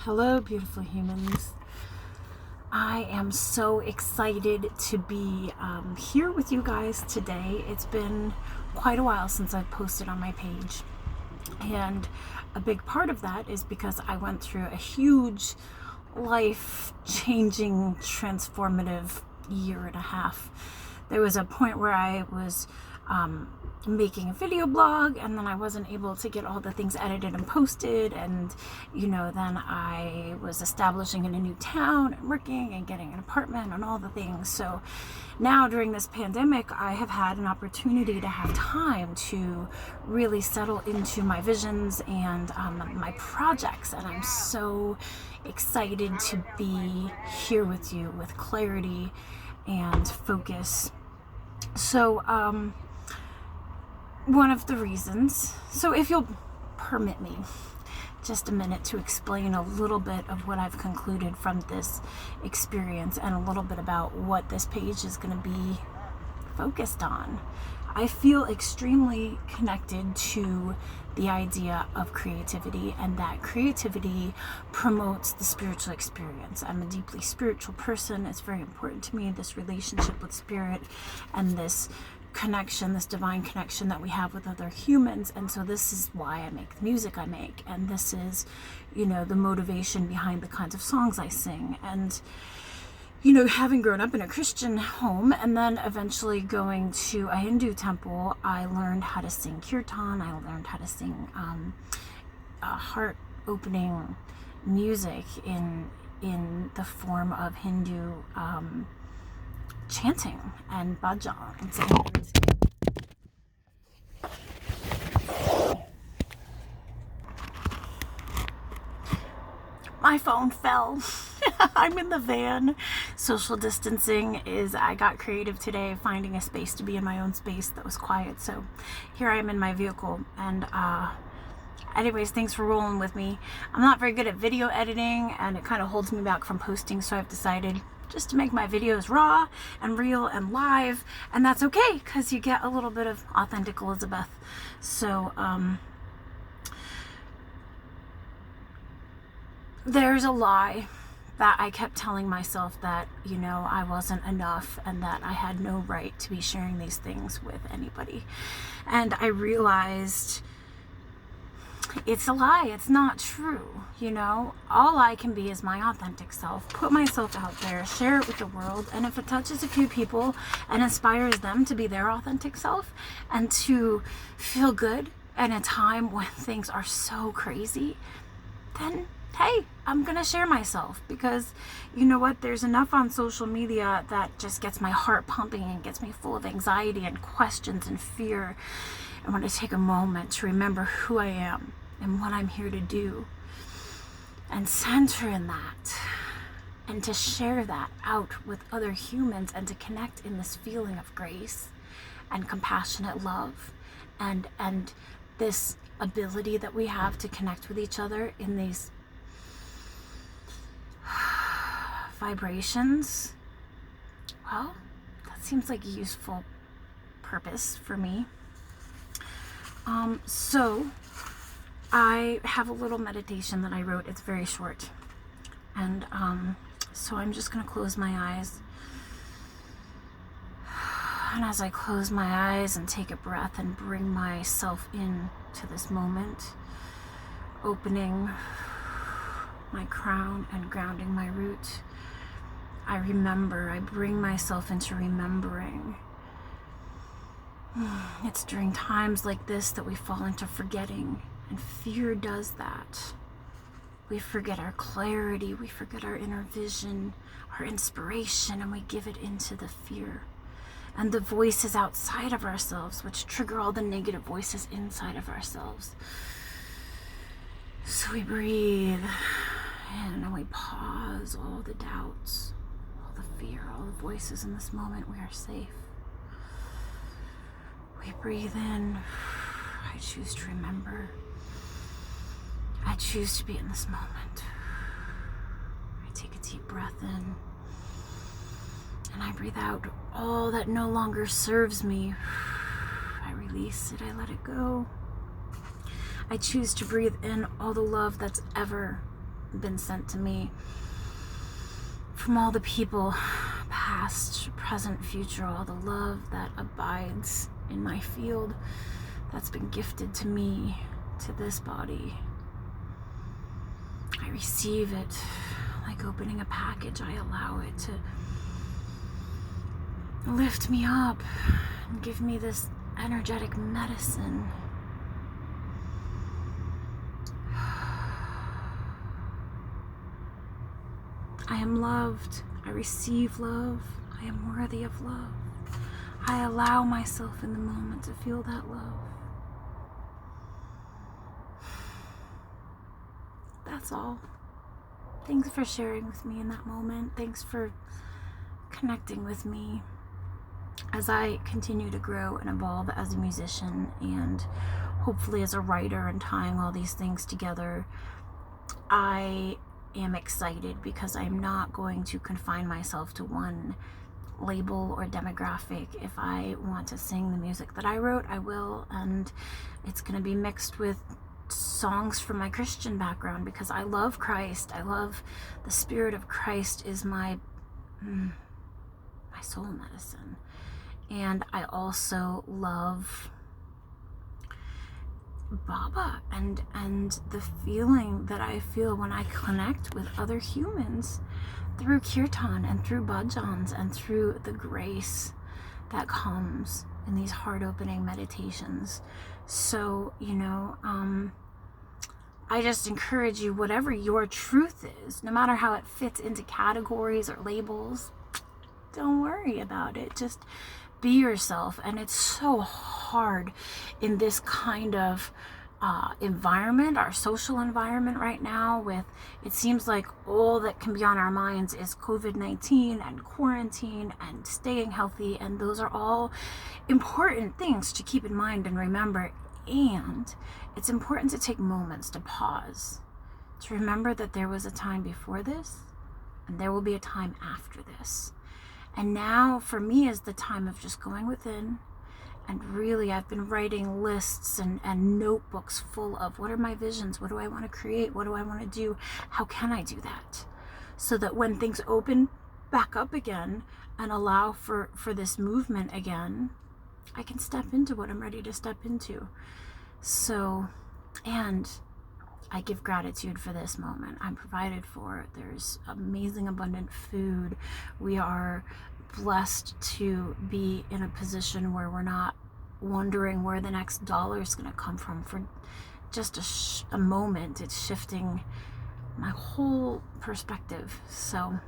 Hello, beautiful humans. I am so excited to be here with you guys today. It's been quite a while since I've posted on my page. And a big part of that is because I went through a huge life-changing, transformative year and a half. There was a point where I was making a video blog, and then I wasn't able to get all the things edited and posted, and then I was establishing in a new town and working and getting an apartment and all the things. So now during this pandemic, I have had an opportunity to have time to really settle into my visions and my projects, and I'm so excited to be here with you with clarity and focus. So one of the reasons, so if you'll permit me just a minute to explain a little bit of what I've concluded from this experience and a little bit about what this page is going to be focused on. I feel extremely connected to the idea of creativity, and that creativity promotes the spiritual experience. I'm a deeply spiritual person. It's very important to me, this relationship with spirit and this connection, this divine connection that we have with other humans. And so this is why I make the music I make, and this is the motivation behind the kinds of songs I sing. And having grown up in a Christian home and then eventually going to a Hindu temple, I learned how to sing kirtan. I learned how to sing heart-opening music in the form of Hindu chanting and bhajans. My phone fell. I'm in the van. Social distancing I got creative today, finding a space to be in my own space that was quiet. So here I am in my vehicle. And anyways, thanks for rolling with me. I'm not very good at video editing, and it kind of holds me back from posting. So I've decided just to make my videos raw and real and live. And that's okay, because you get a little bit of authentic Elizabeth. So there's a lie that I kept telling myself, that I wasn't enough and that I had no right to be sharing these things with anybody. And I realized it's a lie. It's not true. All I can be is my authentic self, put myself out there, share it with the world, and if it touches a few people and inspires them to be their authentic self and to feel good in a time when things are so crazy, then hey, I'm gonna share myself, because there's enough on social media that just gets my heart pumping and gets me full of anxiety and questions and fear. I want to take a moment to remember who I am and what I'm here to do, and center in that, and to share that out with other humans, and to connect in this feeling of grace and compassionate love, and this ability that we have to connect with each other in these vibrations. Well, that seems like a useful purpose for me. So I have a little meditation that I wrote. It's very short, and so I'm just gonna close my eyes, and as I close my eyes and take a breath and bring myself in to this moment, opening my crown and grounding my root, I bring myself into remembering. It's during times like this that we fall into forgetting, and fear does that. We forget our clarity, we forget our inner vision, our inspiration, and we give it into the fear and the voices outside of ourselves, which trigger all the negative voices inside of ourselves. So we breathe in and we pause all the doubts, all the fear, all the voices in this moment. We are safe. We breathe in. I choose to remember. I choose to be in this moment. I take a deep breath in, and I breathe out all that no longer serves me. I release it. I let it go. I choose to breathe in all the love that's ever been sent to me from all the people, past, present, future, all the love that abides in my field that's been gifted to me, to this body. I receive it like opening a package. I allow it to lift me up and give me this energetic medicine. I am loved. I receive love. I am worthy of love. I allow myself in the moment to feel that love. That's all. Thanks for sharing with me in that moment. Thanks for connecting with me as I continue to grow and evolve as a musician, and hopefully as a writer, and tying all these things together. I am excited because I'm not going to confine myself to one label or demographic. If I want to sing the music that I wrote, I will, and it's going to be mixed with songs from my Christian background, because I love Christ. I love the Spirit of Christ is my soul medicine. And I also love Baba and the feeling that I feel when I connect with other humans through kirtan and through bhajans and through the grace that comes in these heart-opening meditations. So, I just encourage you, whatever your truth is, no matter how it fits into categories or labels, don't worry about it. Just be yourself. And it's so hard in this kind of environment, our social environment right now, with it seems like all that can be on our minds is COVID-19 and quarantine and staying healthy, and those are all important things to keep in mind and remember. And it's important to take moments to pause, to remember that there was a time before this and there will be a time after this. And now for me is the time of just going within. And really, I've been writing lists and notebooks full of what are my visions? What do I want to create? What do I want to do? How can I do that? So that when things open back up again and allow for this movement again, I can step into what I'm ready to step into. So, and I give gratitude for this moment. I'm provided for. There's amazing, abundant food. We are blessed to be in a position where we're not wondering where the next dollar is going to come from for just a moment. It's shifting my whole perspective. So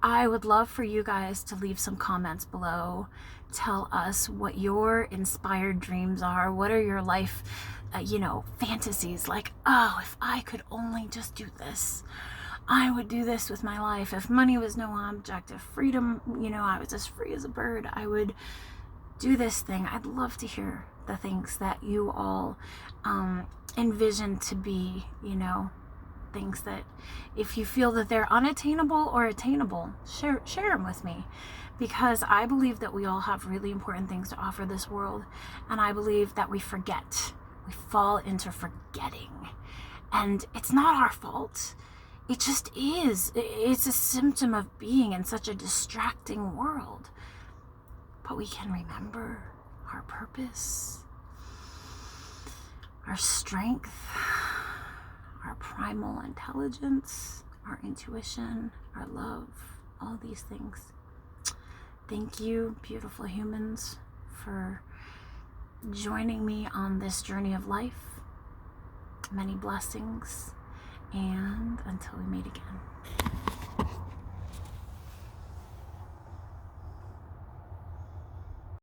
I would love for you guys to leave some comments below. Tell us what your inspired dreams are. What are your life fantasies? Like, oh, if I could only just do this, I would do this with my life. If money was no object, if freedom, I was as free as a bird, I would do this thing. I'd love to hear the things that you all envision to be, things that if you feel that they're unattainable or attainable, share them with me. Because I believe that we all have really important things to offer this world. And I believe that we forget. We fall into forgetting. And it's not our fault. It just is. It's a symptom of being in such a distracting world. But we can remember our purpose, our strength, our primal intelligence, our intuition, our love, all these things. Thank you, beautiful humans, for joining me on this journey of life. Many blessings, and until we meet again.